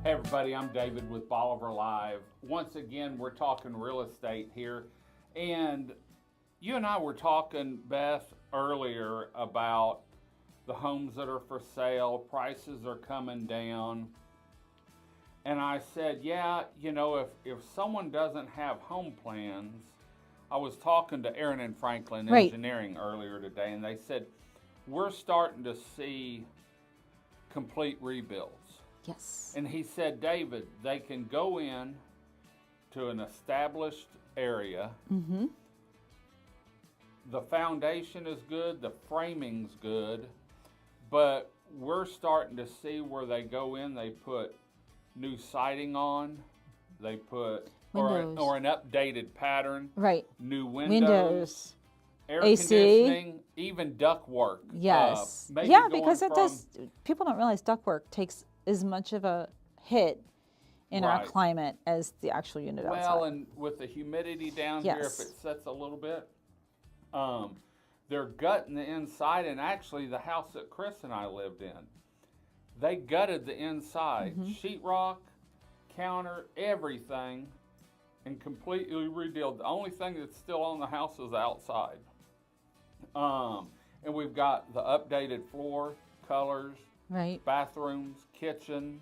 Hey everybody, I'm David with Bolivar Live. Once again, we're talking real estate here. And you and I were talking, Beth, earlier about the homes that are for sale, prices are coming down. And I said, yeah, you know, if someone doesn't have home plans, I was talking to Aaron and Franklin Right. Engineering earlier today, and they said, we're starting to see complete rebuilds. Yes. And he said, David, they can go in to an established area. Mm-hmm. The foundation is good, the framing's good, but we're starting to see where they go in, they put new siding on, they put or an updated pattern, Right. new Windows. air AC. conditioning, even ductwork. Yes. Maybe Yeah, going because it from- does. People don't realize ductwork takes as much of a hit in our Right. climate as the actual unit outside. Well, and with the humidity down here, if Yes. it sets a little bit, they're gutting the inside. And actually, the house that Chris and I lived in, they gutted the inside, sheetrock, counter, everything, and completely rebuilt. The only thing that's still on the house is the outside. And we've got the updated floor, colors, Right. bathrooms, kitchen,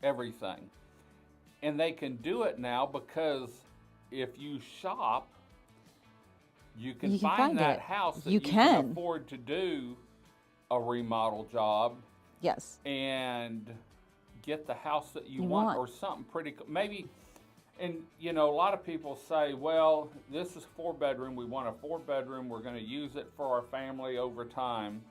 everything. And they can do it now because if you shop, you can find that it. house that You you can. can afford to do a remodel job Yes. and get the house that you You want, want. or something pretty maybe. And you know, a lot of people say, well, this is 4-bedroom, we want a 4-bedroom, we're going to use it for our family over time.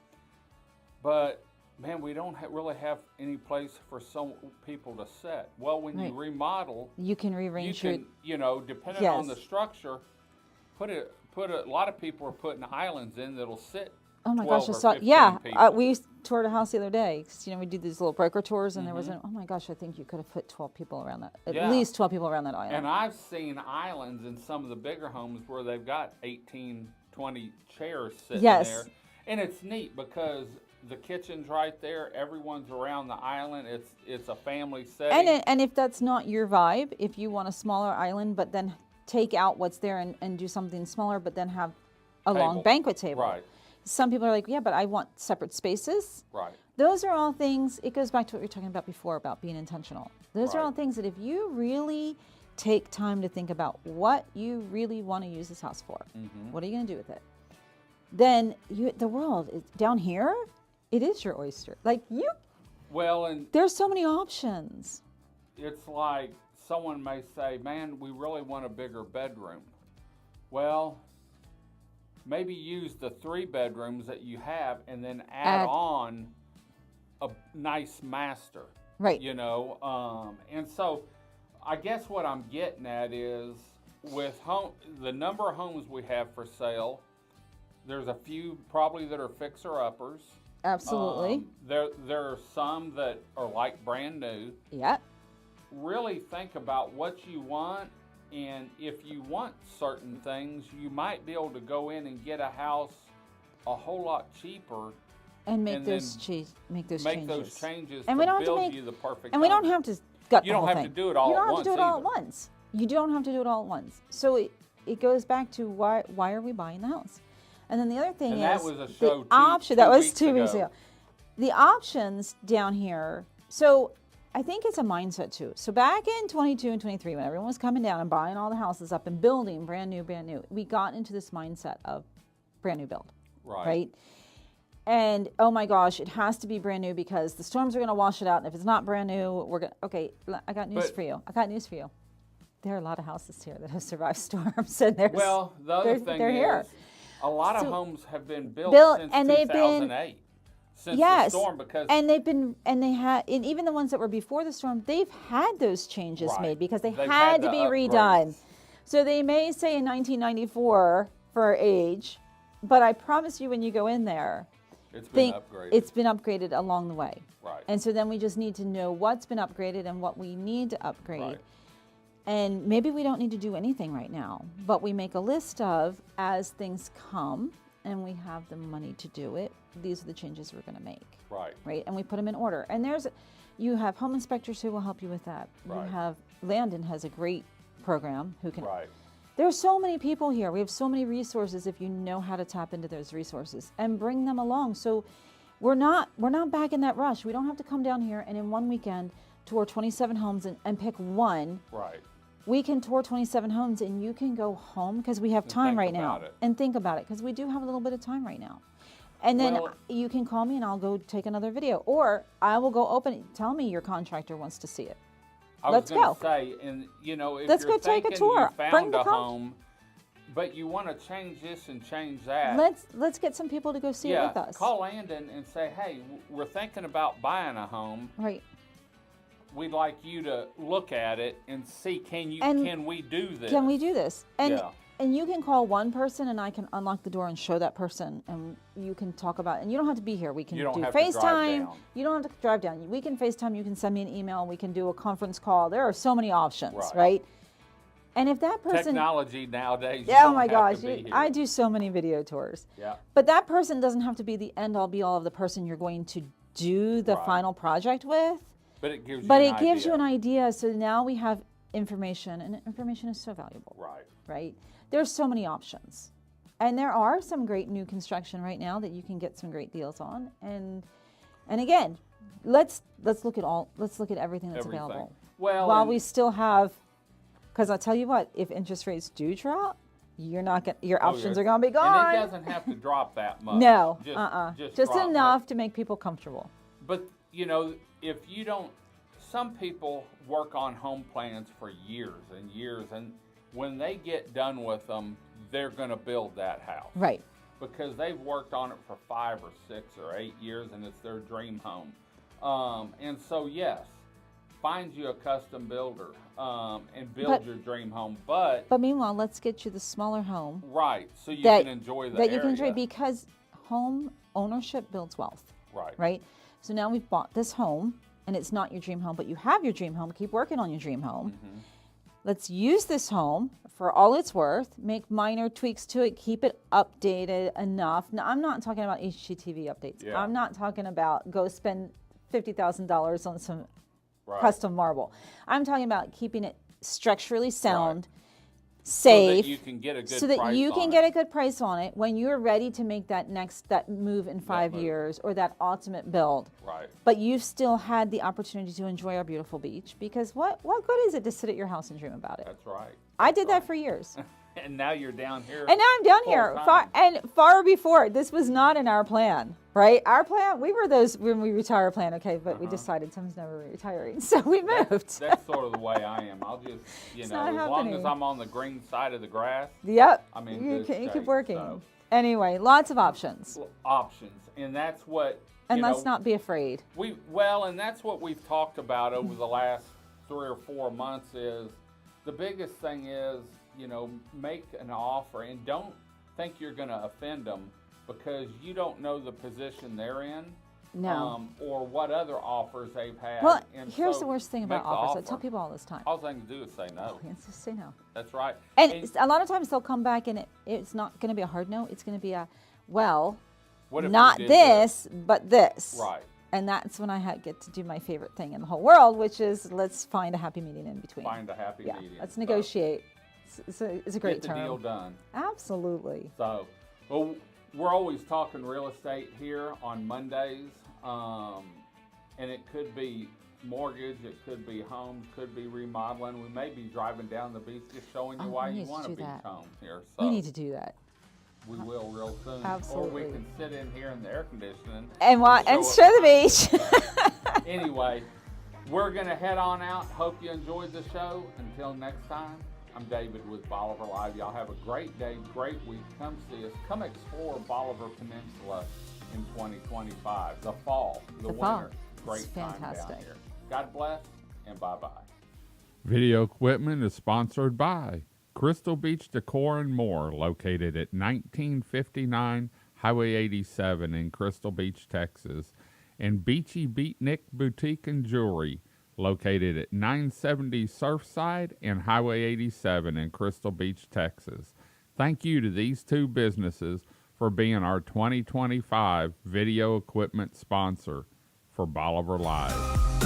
But man, we don't really have any place for some people to sit. Well, when you Right. remodel, You can you rearrange can, you know, depending on the Yes. structure, a lot of people are putting islands in that'll sit. Oh my 12 gosh, I or saw. 15 Yeah, people. we toured a house the other day. 'Cause, you know, we do these little broker tours, and there was Mm-hmm. oh my gosh, I think you could have put 12 people around that. At Yeah. least 12 people around that island. And I've seen islands in some of the bigger homes where they've got 18, 20 chairs sitting Yes. there. And it's neat because the kitchen's right there. Everyone's around the island. It's a family setting. And if that's not your vibe, if you want a smaller island, but then take out what's there and do something smaller, but then have a long Table. banquet table. Right. Some people are like, yeah, but I want separate spaces. Right. Those are all things, it goes back to what we were talking about before about being intentional. Those are Right. all things that if you really take time to think about what you really want to use this house for, what are you going to do with it? Then the world is down here, it is your oyster. Like Well, and there's so many options. it's like someone may say, man, we really want a bigger bedroom. Well, maybe use the 3 bedrooms that you have and then add on a nice master. Right. You know, and so I guess what I'm getting at is with the number of homes we have for sale, there's a few probably that are fixer-uppers. Absolutely. There are some that are like brand new. Yeah. Really think about what you want, and if you want certain things, you might be able to go in and get a house a whole lot cheaper And make and those then make those make changes. those changes And to we don't have to build make- you the perfect And we home. don't have to gut You the don't whole have to thing. do it all You at don't have to do it all at once once. You don't have to do it all at once. So it goes back to why are we buying the house? And then the other thing And is that was a show the option. two That was weeks 2 weeks ago. ago. The options down here. So I think it's a mindset too. So back in 22 and 23, when everyone was coming down and buying all the houses up and building brand new, we got into this mindset of brand new build, right? And oh my gosh, it has to be brand new because the storms are going to wash it out. And if it's not brand new, we're going to, okay, I got news for you. There are a lot of houses here that have survived storms. And there's, Well, the other thing they're is, here. a lot of So- homes have been built since and they've been- 2008, since yes, the storm, because and even the ones that were before the storm, they've had those changes Right. made because they They've had had to the be upgrades. redone. So they may say in 1994 for age, but I promise you when you go in there, it's been upgraded. it's been upgraded along the way. Right. And so then we just need to know what's been upgraded and what we need to upgrade. Right. And maybe we don't need to do anything right now, but we make a list of as things come and we have the money to do it, these are the changes we're going to make. Right. Right? And we put them in order. And there's You have home inspectors who will help you with that. Right. You have, Landon has a great program who can. Right. There's so many people here. We have so many resources if you know how to tap into those resources and bring them along. So we're not back in that rush. We don't have to come down here and in one weekend tour 27 homes and pick one. Right. We can tour 27 homes and you can go home because we have time right now. And think about it because we do have a little bit of time right now. And then you can call me and I'll go take another video. Or I will go open it. Tell me your contractor wants to see it. Let's go. Say, and if Let's you're go take a thinking tour. you found a home, but you want to change this and change that. Let's get some people to go see it with us. Call Landon and say, hey, we're thinking about buying a home. Right. We'd like you to look at it and see can we do this? Can we do this? And you can call one person and I can unlock the door and show that person and you can talk about it. And you don't have to be here. We can do FaceTime. You don't have to drive down. We can FaceTime. You can send me an email. We can do a conference call. There are so many options, right? And if that person... Technology nowadays, oh my gosh, I do so many video tours. Yeah. But that person doesn't have to be the end-all be-all of the person you're going to do the final project with. But it gives you an idea. So now we have information, and information is so valuable. Right. Right? There's so many options. And there are some great new construction right now that you can get some great deals on. And again, let's look at everything that's available. Well, while we still have, because I'll tell you what, if interest rates do drop, your options are going to be gone. And it doesn't have to drop that much. No, just drop enough to make people comfortable. But if you don't, some people work on home plans for years and years, and when they get done with them, they're going to build that house. Right. Because they've worked on it for 5 or 6 or 8 years, and it's their dream home. And so, yes, find you a custom builder and build your dream home. But meanwhile, let's get you the smaller home. Right, so you can enjoy the area. That you can enjoy, because home ownership builds wealth. Right. Right? So now we've bought this home, and it's not your dream home, but you have your dream home. Keep working on your dream home. Mm-hmm. Let's use this home for all it's worth, make minor tweaks to it, keep it updated enough. Now, I'm not talking about HGTV updates. Yeah. I'm not talking about go spend $50,000 on some custom marble. I'm talking about keeping it structurally sound, safe, so that you can get a good good price on it when you're ready to make that move in 5 years or that ultimate build. Right. But you've still had the opportunity to enjoy our beautiful beach, because what good is it to sit at your house and dream about it? That's right. I did that for years. And now you're down here. And now I'm down here. Far before. This was not in our plan, right? Our plan, we were those when we retire plan, okay, but we decided Tim's never retiring, so we moved. That's sort of the way I am. I'll just, as long as I'm on the green side of the grass. Yep. I'm in you good shape, keep working. So. Anyway, lots of options. And that's what. And let's not be afraid. And that's what we've talked about over the last 3 or 4 months is the biggest thing is, make an offer and don't think you're going to offend them, because you don't know the position they're in. No. Or what other offers they've had. Well, here's the worst thing about offers. I tell people all this time. All they can do is say no. Yes, just say no. That's right. And a lot of times they'll come back and it's not going to be a hard no. It's going to be a, not this, but this. Right. And that's when I get to do my favorite thing in the whole world, which is let's find a happy medium in between. Find a happy medium. Let's negotiate. It's a great term. Get the deal done. Absolutely. So, we're always talking real estate here on Mondays, and it could be mortgage, it could be homes, could be remodeling. We may be driving down the beach just showing you why you want a beach home here. So we need to do that. We will real soon. Absolutely. Or we can sit in here in the air conditioning and show the beach. Anyway, we're going to head on out. Hope you enjoyed the show. Until next time, I'm David with Bolivar Live. Y'all have a great day, great week. Come see us. Come explore Bolivar Peninsula in 2025. The fall, the winter. Great time down here. God bless, and bye-bye. Video equipment is sponsored by Crystal Beach Decor and More, located at 1959 Highway 87 in Crystal Beach, Texas, and Beachy Beatnik Boutique and Jewelry, located at 970 Surfside and Highway 87 in Crystal Beach, Texas. Thank you to these two businesses for being our 2025 video equipment sponsor for Bolivar Live.